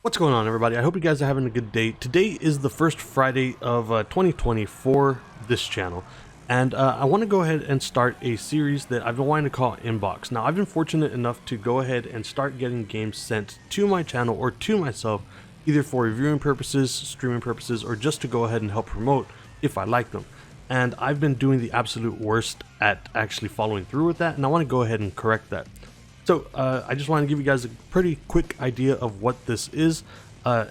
What's going on, everybody? I hope you guys are having a good day. Today is the first Friday of 2020 for this channel, and I want to go ahead and start a series that I've been wanting to call Inbox. Now, I've been fortunate enough to go ahead and start getting games sent to my channel or to myself, either for reviewing purposes, streaming purposes, or just to go ahead and help promote if I like them. And I've been doing the absolute worst at actually following through with that, and I want to go ahead and correct that. So I just want to give you guys a pretty quick idea of what this is.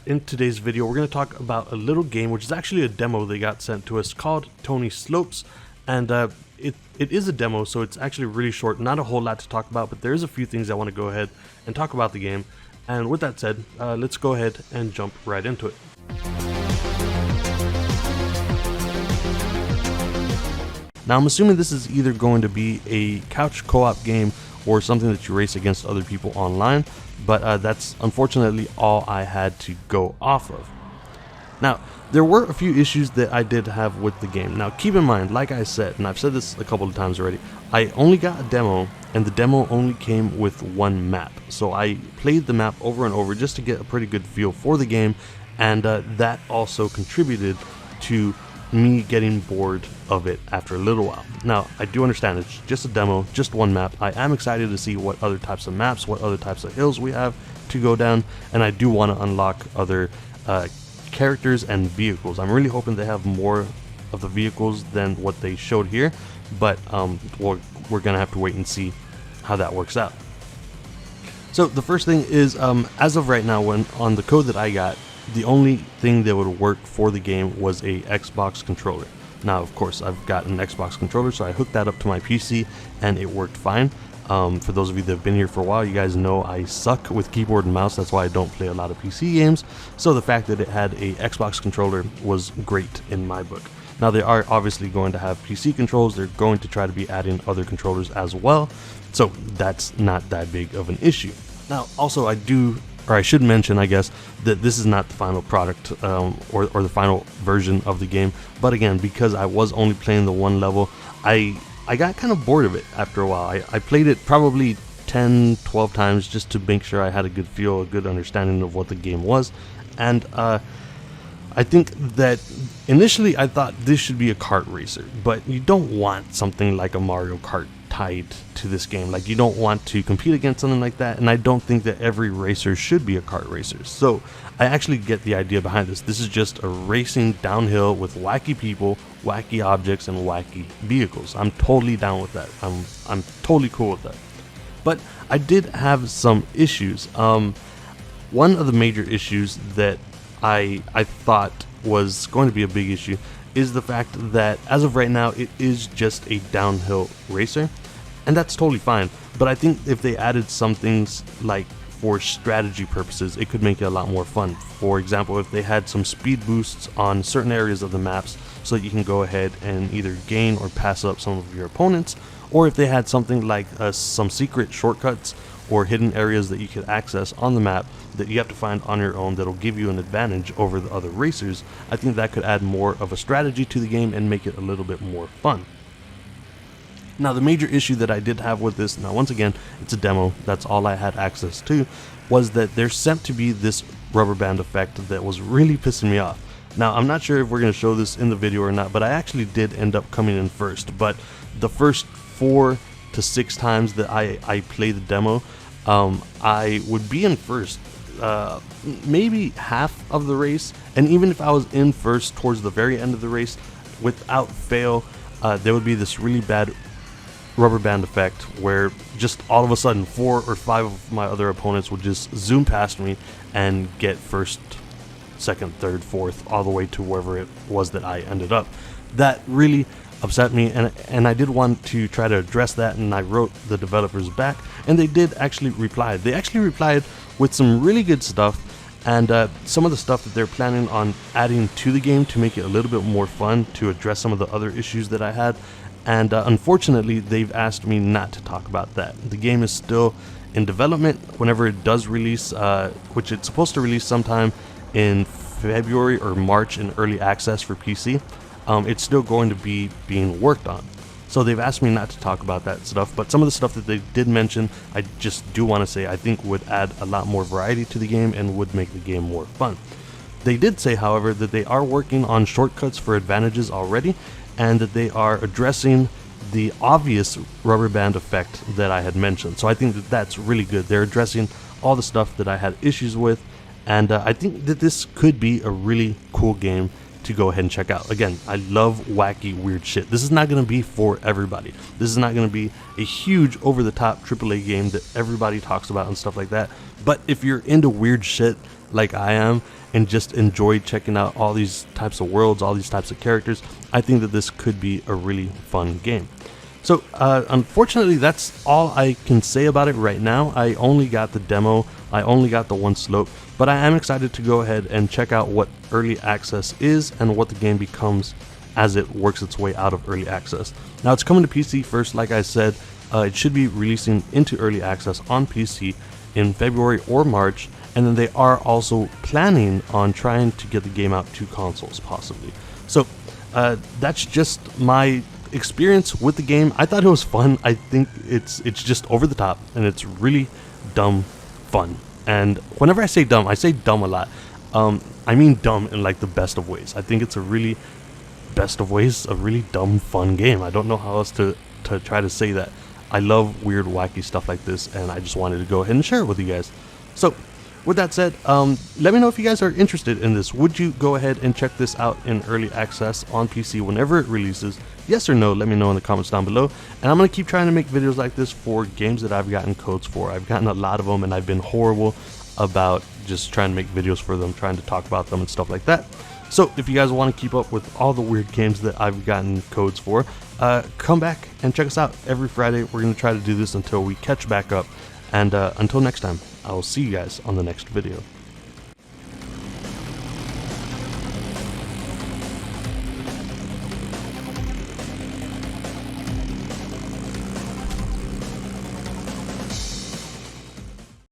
In today's video, we're going to talk about a little game, which is actually a demo they got sent to us called Tony Slopes. And it is a demo, so it's actually really short, not a whole lot to talk about, but there's a few things I want to go ahead and talk about the game. And with that said, let's go ahead and jump right into it. Now, I'm assuming this is either going to be a couch co-op game or something that you race against other people online, but that's unfortunately all I had to go off of. Now, there were a few issues that I did have with the game. Now, keep in mind, like I said, and I've said this a couple of times already, I only got a demo, and the demo only came with one map. So I played the map over and over just to get a pretty good feel for the game, and that also contributed to me getting bored of it after a little while. Now, I do understand it's just a demo, just one map. I am excited to see what other types of maps, what other types of hills we have to go down, and I do want to unlock other characters and vehicles. I'm really hoping they have more of the vehicles than what they showed here, but we're gonna have to wait and see how that works out. So the first thing is, as of right now, when on the code that I got, the only thing that would work for the game was a Xbox controller. Now, of course, I've got an Xbox controller, so I hooked that up to my PC, and it worked fine. For those of you that have been here for a while, you guys know I suck with keyboard and mouse. That's why I don't play a lot of PC games. So the fact that it had a Xbox controller was great in my book. Now, they are obviously going to have PC controls. They're going to try to be adding other controllers as well. So that's not that big of an issue. Now, also, I should mention, I guess, that this is not the final product or the final version of the game. But again, because I was only playing the one level, I got kind of bored of it after a while. I played it probably 10, 12 times just to make sure I had a good feel, a good understanding of what the game was. And I think that initially I thought this should be a kart racer, but you don't want something like a Mario Kart tied to this game. Like, you don't want to compete against something like that, and I don't think that every racer should be a kart racer. So I actually get the idea behind this. This is just a racing downhill with wacky people, wacky objects, and wacky vehicles. I'm totally down with that. I'm totally cool with that. But I did have some issues. One of the major issues that I thought was going to be a big issue is the fact that as of right now it is just a downhill racer, and that's totally fine. But I think if they added some things like for strategy purposes, it could make it a lot more fun. For example, if they had some speed boosts on certain areas of the maps so that you can go ahead and either gain or pass up some of your opponents, or if they had something like some secret shortcuts or hidden areas that you could access on the map that you have to find on your own that'll give you an advantage over the other racers, I think that could add more of a strategy to the game and make it a little bit more fun. Now, the major issue that I did have with this, now once again, it's a demo, that's all I had access to, was that there's sent to be this rubber band effect that was really pissing me off. Now, I'm not sure if we're going to show this in the video or not, but I actually did end up coming in first. But the first 4 to 6 times that I played the demo, I would be in first maybe half of the race, and even if I was in first towards the very end of the race, without fail, there would be this really bad rubber band effect where just all of a sudden 4 or 5 of my other opponents would just zoom past me and get first, second, third, fourth, all the way to wherever it was that I ended up. That really upset me, and I did want to try to address that, and I wrote the developers back, and they did actually reply. They actually replied with some really good stuff, and some of the stuff that they're planning on adding to the game to make it a little bit more fun, to address some of the other issues that I had. And unfortunately, they've asked me not to talk about that. The game is still in development. Whenever it does release, which it's supposed to release sometime in February or March in early access for PC, it's still going to be being worked on. So they've asked me not to talk about that stuff, but some of the stuff that they did mention, I just do want to say I think would add a lot more variety to the game and would make the game more fun. They did say, however, that they are working on shortcuts for advantages already, and that they are addressing the obvious rubber band effect that I had mentioned. So I think that that's really good. They're addressing all the stuff that I had issues with, and I think that this could be a really cool game to go ahead and check out. Again, I love wacky, weird shit. This is not going to be for everybody. This is not going to be a huge over-the-top AAA game that everybody talks about and stuff like that. But if you're into weird shit like I am and just enjoy checking out all these types of worlds, all these types of characters, I think that this could be a really fun game. So unfortunately, that's all I can say about it right now. I only got the demo, I only got the one slope, but I am excited to go ahead and check out what early access is and what the game becomes as it works its way out of early access. Now, it's coming to PC first, like I said. It should be releasing into early access on PC in February or March, and then they are also planning on trying to get the game out to consoles possibly. So that's just my experience with the game. I thought it was fun. I think it's just over the top, and it's really dumb fun. And whenever I say dumb a lot. I mean dumb in like the best of ways. I think it's a really best of ways, a really dumb fun game. I don't know how else to try to say that. I love weird, wacky stuff like this, and I just wanted to go ahead and share it with you guys. So with that said, let me know if you guys are interested in this. Would you go ahead and check this out in early access on PC whenever it releases? Yes or no, let me know in the comments down below. And I'm going to keep trying to make videos like this for games that I've gotten codes for. I've gotten a lot of them, and I've been horrible about just trying to make videos for them, trying to talk about them and stuff like that. So if you guys want to keep up with all the weird games that I've gotten codes for, come back and check us out every Friday. We're going to try to do this until we catch back up. And until next time, I will see you guys on the next video.